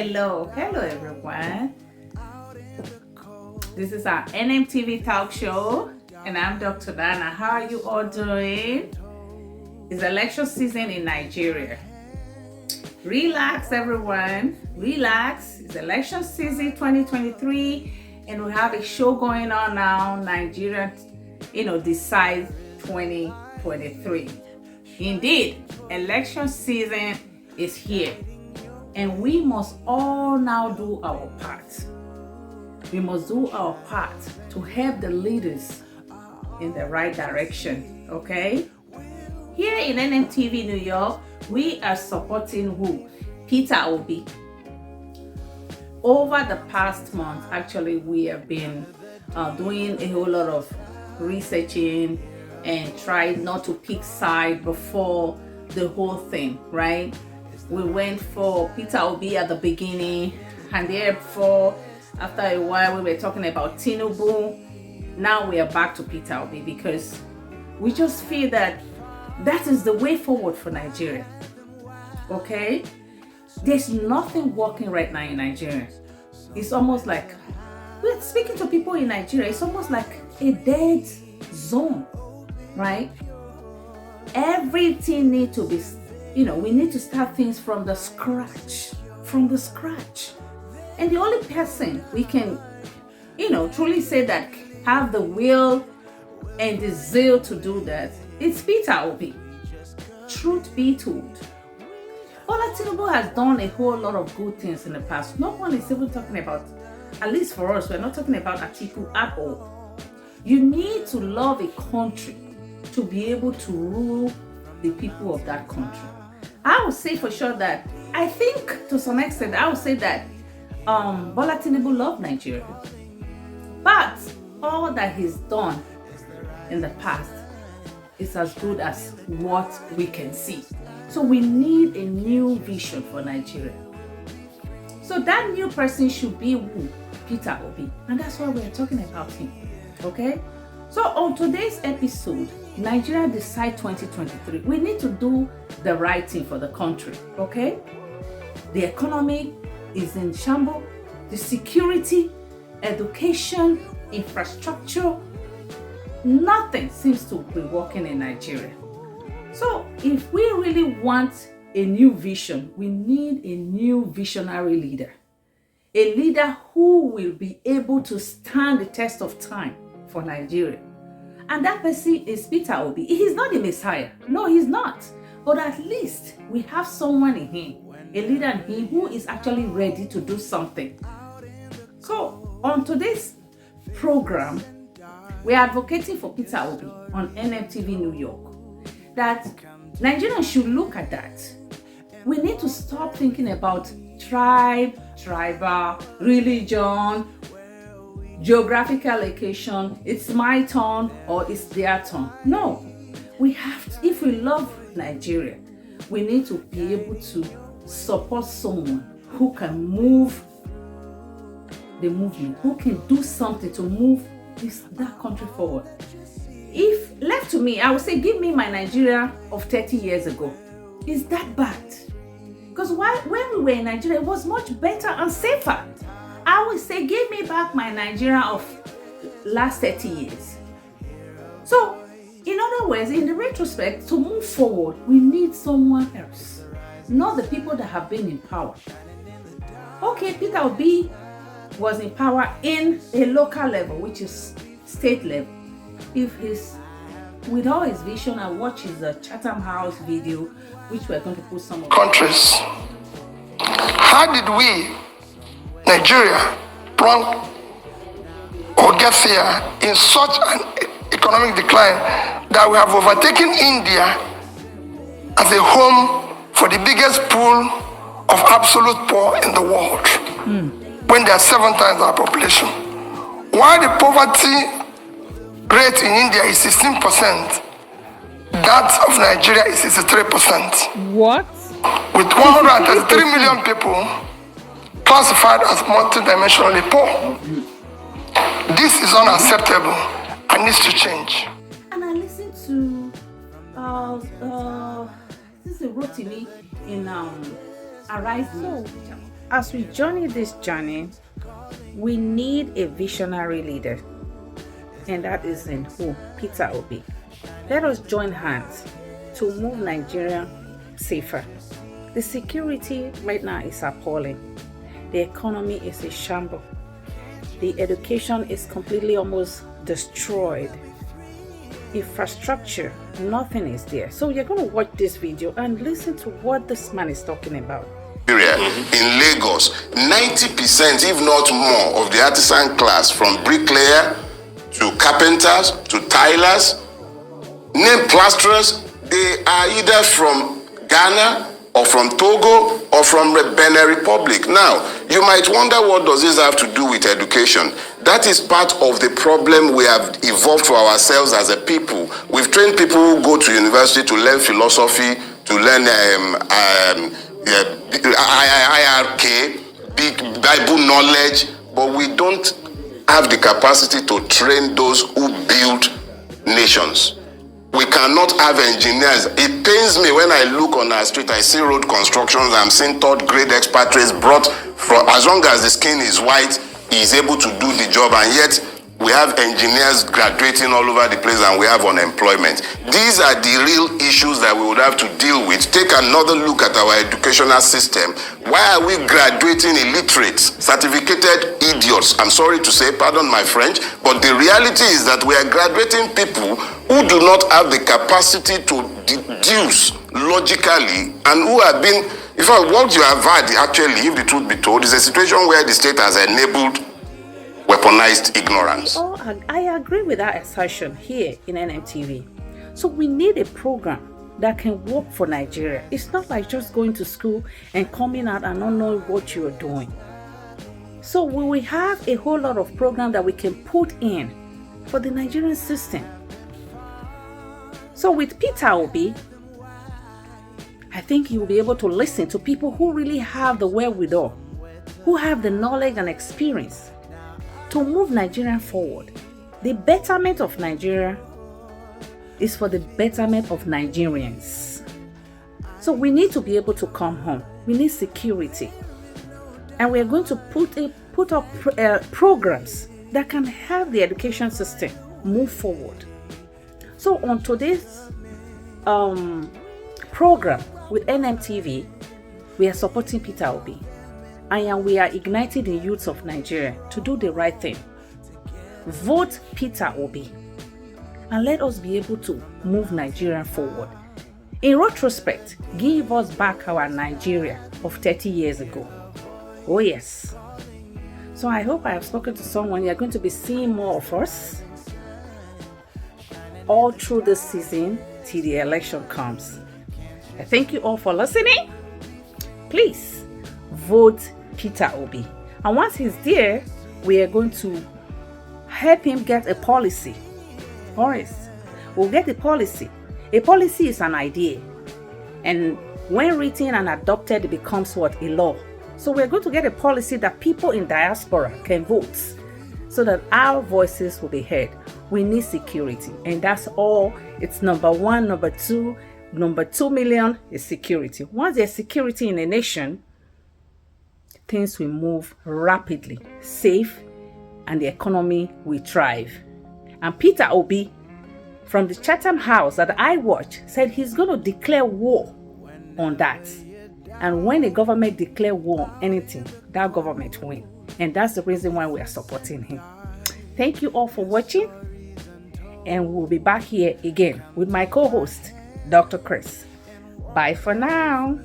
Hello everyone. This is our NMTV talk show, and I'm Dr. Dana. How are you all doing? It's election season in Nigeria. Relax, everyone. Relax. It's election season 2023, and we have a show going on now. Nigeria, decide 2023. Indeed, election season is here, and we must all now do our part. We must do our part to help the leaders in the right direction, okay? Here in NMTV New York, we are supporting who? PETER Obi. Over the past month, actually, we have been doing a whole lot of researching and tried not to pick side before the whole thing, right? We went for PETER Obi at the beginning, and therefore, after a while, we were talking about Tinubu. Now we are back to PETER Obi because we just feel that that is the way forward for Nigeria. Okay? There's nothing working right now in Nigeria. It's almost like, we're speaking to people in Nigeria, it's almost like a dead zone, right? Everything needs to be, we need to start things from the scratch. And the only person we can, truly say that have the will and the zeal to do that, it's PETER Obi. Truth be told, Bola Tinubu has done a whole lot of good things in the past. No one is even talking about, at least for us, we're not talking about Atiku at all. You need to love a country to be able to rule the people of that country. I would say for sure that, I think to some extent, I would say that Bola Tinubu loved Nigeria. But all that he's done in the past is as good as what we can see. So we need a new vision for Nigeria. So that new person should be who? PETER Obi. And that's why we're talking about him. Okay? So on today's episode, Nigeria Decide 2023, we need to do the right thing for the country. Okay? The economy is in shambles. The security, education, infrastructure, nothing seems to be working in Nigeria. So if we really want a new vision, we need a new visionary leader. A leader who will be able to stand the test of time for Nigeria. And that person is PETER Obi. He's not the Messiah. No, he's not. But at least we have someone in him, a leader in him who is actually ready to do something. So on today's program, we are advocating for PETER Obi on NMTV New York, that Nigerians should look at that. We need to stop thinking about tribal, religion, geographical location, it's my turn or it's their turn. No, we have to, if we love Nigeria, we need to be able to support someone who can move the movement, who can do something to move that country forward. If left to me, I would say give me my Nigeria of 30 years ago. Is that bad? Because when we were in Nigeria, it was much better and safer. I would say give me back my Nigeria of last 30 years. So, in other words, in the retrospect, to move forward, we need someone else, not the people that have been in power. Okay, PETER Obi was in power in a local level, which is state level. If he's, with all his vision, I watch his Chatham House video, which we're going to put some of countries. How did we, Nigeria, plunk or get here in such an economic decline that we have overtaken India as a home for the biggest pool of absolute poor in the world, when there are 7 times our population? While the poverty rate in India is 16%, that of Nigeria is 63%. What? With 133 million people classified as multidimensionally poor. This is unacceptable and needs to change. And I listened to this is Rotimi in Arise. as we journey this journey, we need a visionary leader, and that is in who? Peter Obi. Let us join hands to move Nigeria safer. The security right now is appalling. The economy is a shambles. The education is completely almost destroyed. Infrastructure, nothing is there. So you're going to watch this video and listen to what this man is talking about. In Lagos, 90%, if not more, of the artisan class, from bricklayer to carpenters to tilers, nail plasterers, they are either from Ghana or from Togo or from the Benin Republic. Now, you might wonder, what does this have to do with education? That is part of the problem we have evolved for ourselves as a people. We've trained people who go to university to learn philosophy, to learn IRK, big Bible knowledge, but we don't have the capacity to train those who build nations. We cannot have engineers. It pains me when I look on our street, I see road constructions, I'm seeing third-grade expatriates brought from, as long as the skin is white, he is able to do the job, and yet we have engineers graduating all over the place and we have unemployment. These are the real issues that we would have to deal with. Take another look at our educational system. Why are we graduating illiterates, certificated idiots? I'm sorry to say, pardon my French, but the reality is that we are graduating people who do not have the capacity to deduce logically, and who have been, in fact, what you have had actually, if the truth be told, is a situation where the state has enabled weaponized ignorance. Oh, I agree with that assertion here in NMTV. So we need a program that can work for Nigeria. It's not like just going to school and coming out and not knowing what you're doing. So we will have a whole lot of programs that we can put in for the Nigerian system. So with Peter Obi, I think he will be able to listen to people who really have the wherewithal, who have the knowledge and experience to move Nigeria forward. The betterment of Nigeria is for the betterment of Nigerians. So we need to be able to come home. We need security. And we are going to put up programs that can help the education system move forward. So on today's program with NMTV, we are supporting Peter Obi. And we are igniting the youths of Nigeria to do the right thing. Vote Peter Obi. And let us be able to move Nigeria forward. In retrospect, give us back our Nigeria of 30 years ago. Oh yes. So I hope I have spoken to someone. You're going to be seeing more of us all through this season till the election comes. I thank you all for listening. Please vote Peter Obi. And once he's there, we are going to help him get a policy. Horace, we'll get a policy. A policy is an idea. And when written and adopted, it becomes what? A law. So we're going to get a policy that people in diaspora can vote so that our voices will be heard. We need security. And that's all. It's number one. Number 2 million is security. Once there's security in a nation, things will move rapidly, safe, and the economy will thrive. And Peter Obi, from the Chatham House that I watched, said he's going to declare war on that. And when the government declare war on anything, that government wins. And that's the reason why we are supporting him. Thank you all for watching. And we'll be back here again with my co-host, Dr. Chris. Bye for now.